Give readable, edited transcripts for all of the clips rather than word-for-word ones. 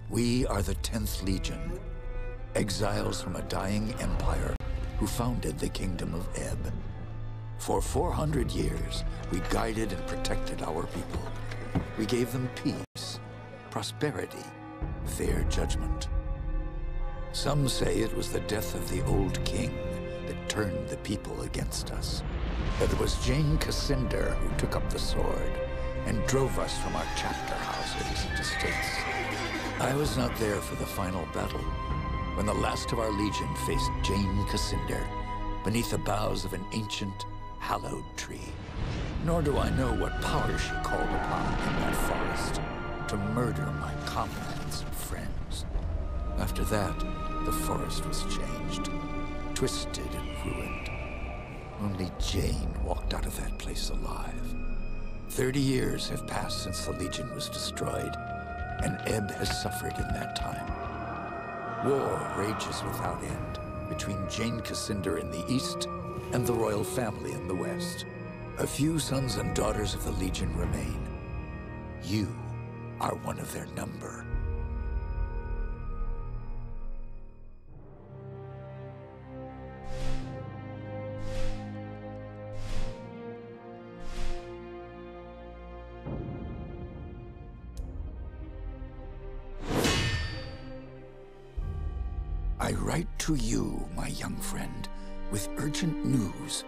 We are the 10th Legion, exiles from a dying empire who founded the Kingdom of Ebb. For 400 years, we guided and protected our people. We gave them peace, prosperity, fair judgment. Some say it was the death of the old king that turned the people against us. But it was Jane Cassinder who took up the sword and drove us from our chapter houses and estates. I was not there for the final battle, when the last of our legion faced Jane Cassinder beneath the boughs of an ancient, hallowed tree. Nor do I know what power she called upon in that forest to murder my comrades and friends. After that, the forest was changed, twisted and ruined. Only Jane walked out of that place alive. 30 years have passed since the Legion was destroyed, and Ebb has suffered in that time. War rages without end between Jane Cassinder in the east and the royal family in the west. A few sons and daughters of the Legion remain. You are one of their number. I write to you, my young friend, with urgent news.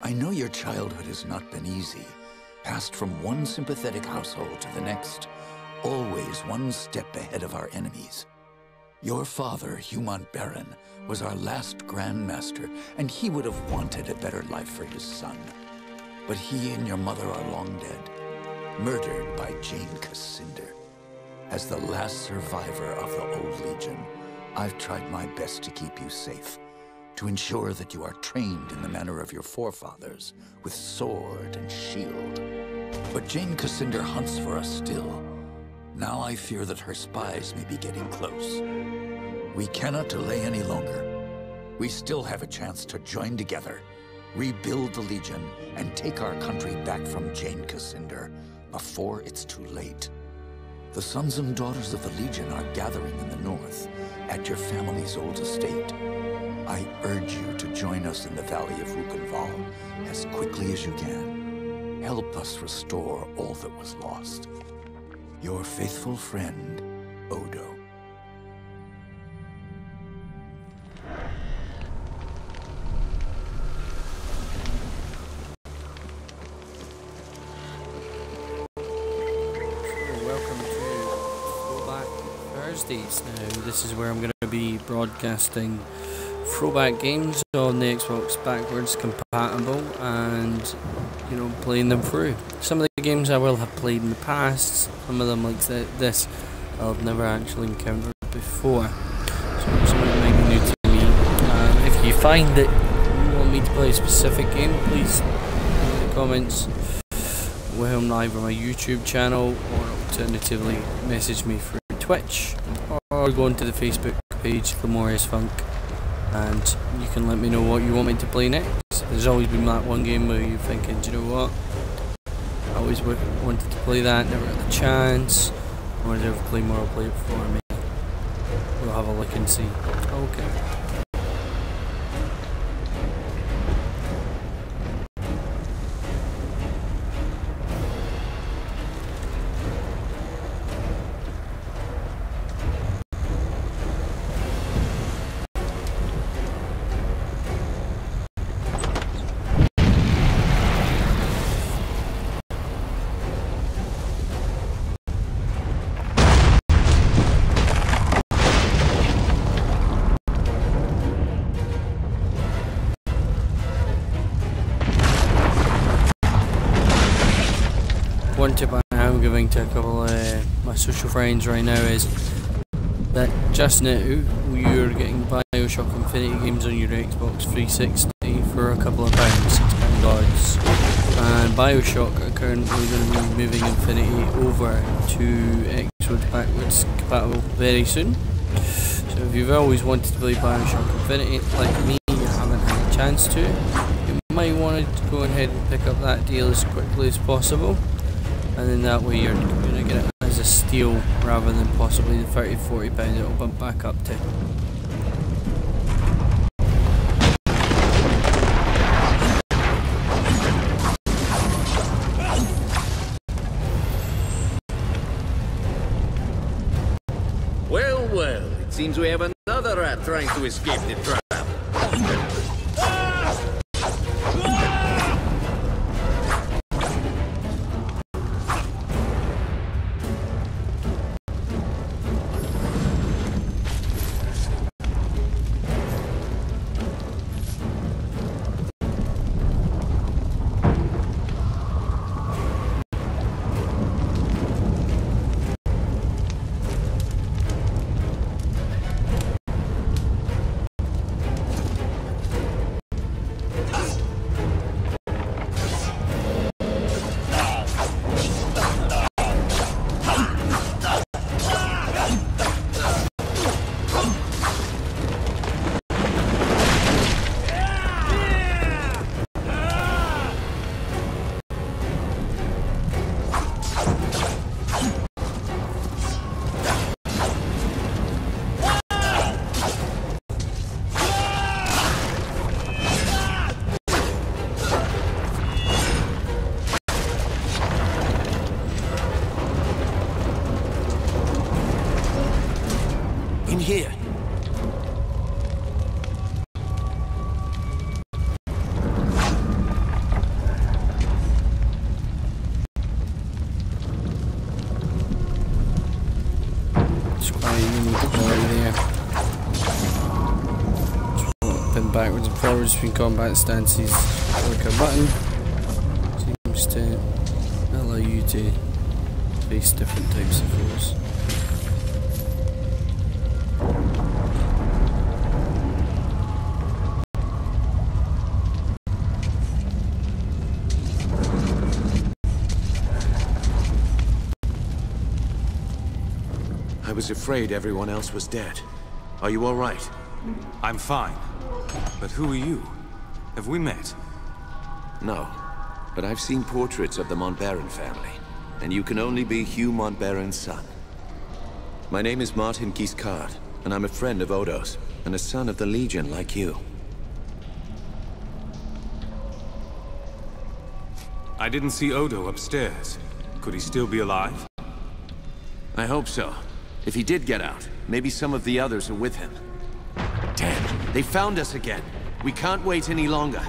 I know your childhood has not been easy, passed from one sympathetic household to the next, always one step ahead of our enemies. Your father, Humont Baron, was our last Grand Master, and he would have wanted a better life for his son. But he and your mother are long dead, murdered by Jane Cassinder. As the last survivor of the old Legion, I've tried my best to keep you safe, to ensure that you are trained in the manner of your forefathers, with sword and shield. But Jane Cassinder hunts for us still. Now I fear that her spies may be getting close. We cannot delay any longer. We still have a chance to join together, rebuild the Legion, and take our country back from Jane Cassinder before it's too late. The sons and daughters of the Legion are gathering in the north, at your family's old estate. I urge you to join us in the Valley of Rukenval as quickly as you can. Help us restore all that was lost. Your faithful friend, Odo. Now, this is where I'm going to be broadcasting throwback games on the Xbox backwards compatible and, you know, playing them through. Some of the games I will have played in the past, some of them like this I've never actually encountered before. So some of it might be new to me. If you find that you want me to play a specific game, please in the comments on either my YouTube channel or alternatively message me through Twitch, or go onto the Facebook page Glorious Funk, and you can let me know what you want me to play next. There's always been that one game where you're thinking, do you know what, I always wanted to play that, never had the chance, or to play more, I'll play it for me. We'll have a look and see. Okay. One tip I am giving to a couple of my social friends right now is that just now you're getting Bioshock Infinity games on your Xbox 360 for a couple of pounds, £6 odds. And Bioshock are currently going to be moving Infinity over to Xbox backwards compatible very soon. So if you've always wanted to play Bioshock Infinity like me, you haven't had a chance to, you might want to go ahead and pick up that deal as quickly as possible. And then that way you're going to get it as a steel rather than possibly the 30-40 pound it'll bump back up to. Well, well, it seems we have another rat trying to escape the trap. Here. It's quite unique there. Spin backwards and forwards between combat stances. Click a button. Seems to allow you to face different types of foes. I was afraid everyone else was dead. Are you all right? I'm fine. But who are you? Have we met? No. But I've seen portraits of the Montbaron family. And you can only be Hugh Montbaron's son. My name is Martin Guiscard, and I'm a friend of Odo's, and a son of the Legion like you. I didn't see Odo upstairs. Could he still be alive? I hope so. If he did get out, maybe some of the others are with him. Damn, they found us again. We can't wait any longer.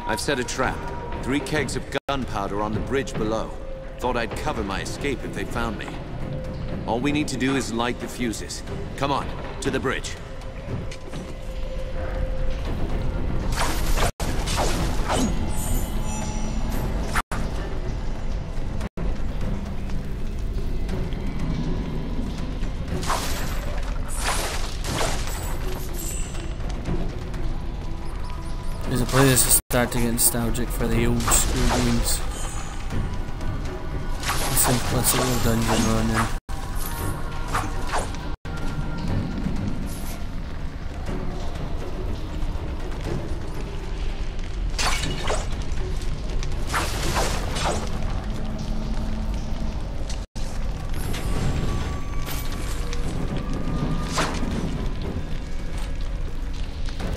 I've set a trap. 3 kegs of gunpowder on the bridge below. Thought I'd cover my escape if they found me. All we need to do is light the fuses. Come on, to the bridge. As I play this, I start to get nostalgic for the old school games. The simplicity of dungeon running.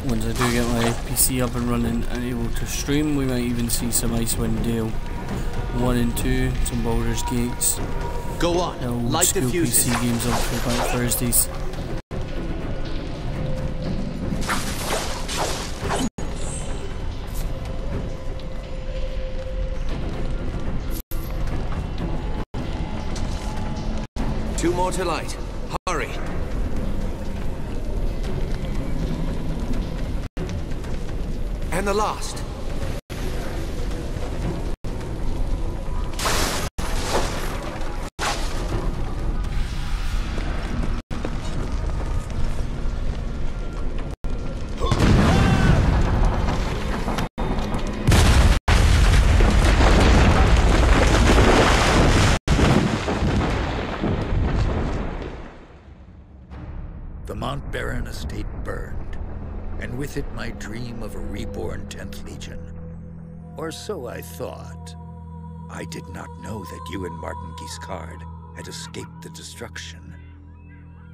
Once I do get my PC up and running and able to stream, we might even see some Icewind Dale 1 and 2, some Baldur's Gates. Go on, Old light the school fuses. PC games on Throwback Thursdays. Two more to light. Hurry. And the last. The Montbaron estate burned, and with it my dream of a reborn 10th Legion. Or so I thought. I did not know that you and Martin Guiscard had escaped the destruction.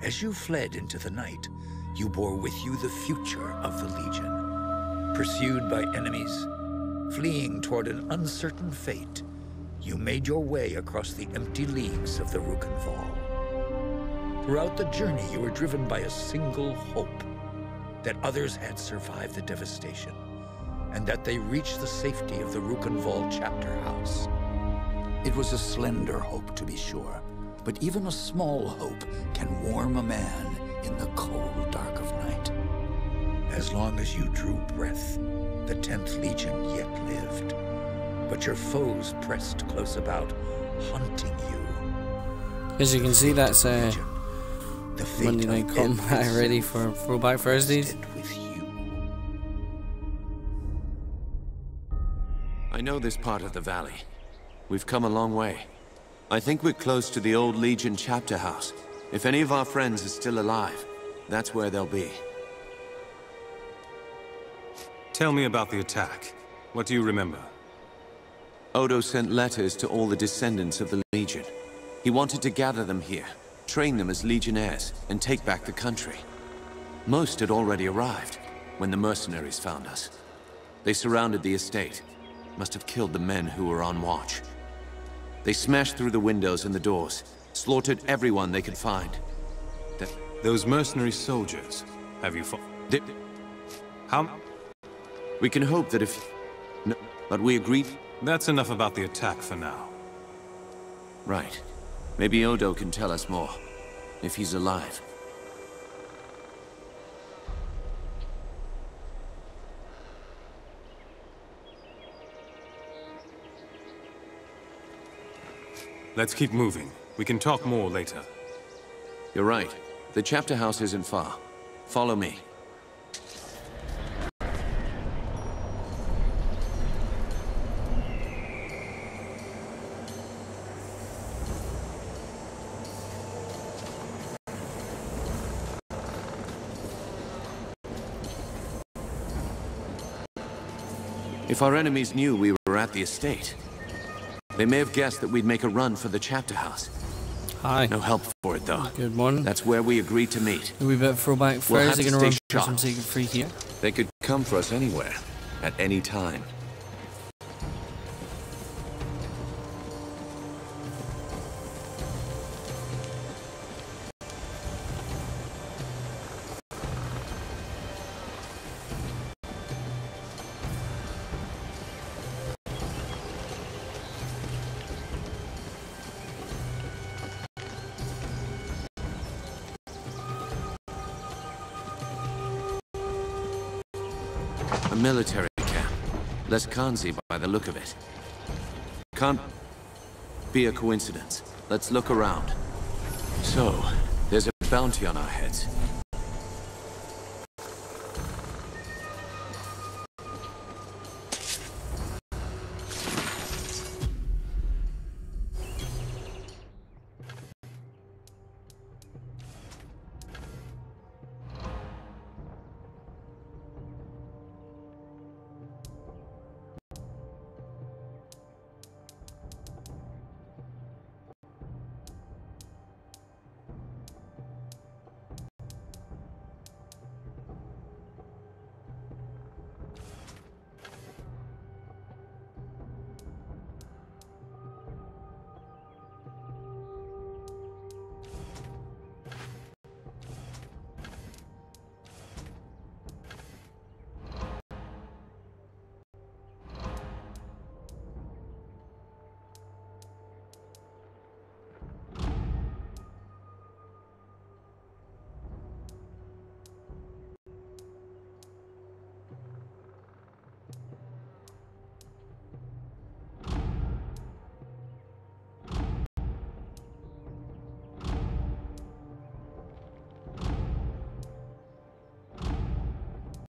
As you fled into the night, you bore with you the future of the Legion. Pursued by enemies, fleeing toward an uncertain fate, you made your way across the empty leagues of the Rukenval. Throughout the journey, you were driven by a single hope: that others had survived the devastation, and that they reached the safety of the Rukenval chapter house. It was a slender hope, to be sure, but even a small hope can warm a man in the cold dark of night. As long as you drew breath, the 10th Legion yet lived, but your foes pressed close about, hunting you. As you can see, that's The fate Monday Night of Combat Ed ready for Throwback Thursdays. rested with you. I know this part of the valley. We've come a long way. I think we're close to the old Legion chapter house. If any of our friends are still alive, that's where they'll be. Tell me about the attack. What do you remember? Odo sent letters to all the descendants of the Legion. He wanted to gather them here, train them as Legionnaires, and take back the country. Most had already arrived when the mercenaries found us. They surrounded the estate. Must have killed the men who were on watch. They smashed through the windows and the doors, slaughtered everyone they could find. Those mercenary soldiers, have you fought? How? We can hope that if... No, but we agreed... That's enough about the attack for now. Right. Maybe Odo can tell us more, if he's alive. Let's keep moving. We can talk more later. You're right. The chapter house isn't far. Follow me. If our enemies knew we were at the estate, they may have guessed that we'd make a run for the chapter house. Hi. No help for it, though. Good morning. That's where we agreed to meet. A wee bit of Throwback We'll have Thursday. to Gonna run stay for sharp. some secret free here. They could come for us anywhere, at any time. A military camp. Less Khanzi by the look of it. Can't be a coincidence. Let's look around. So, there's a bounty on our heads.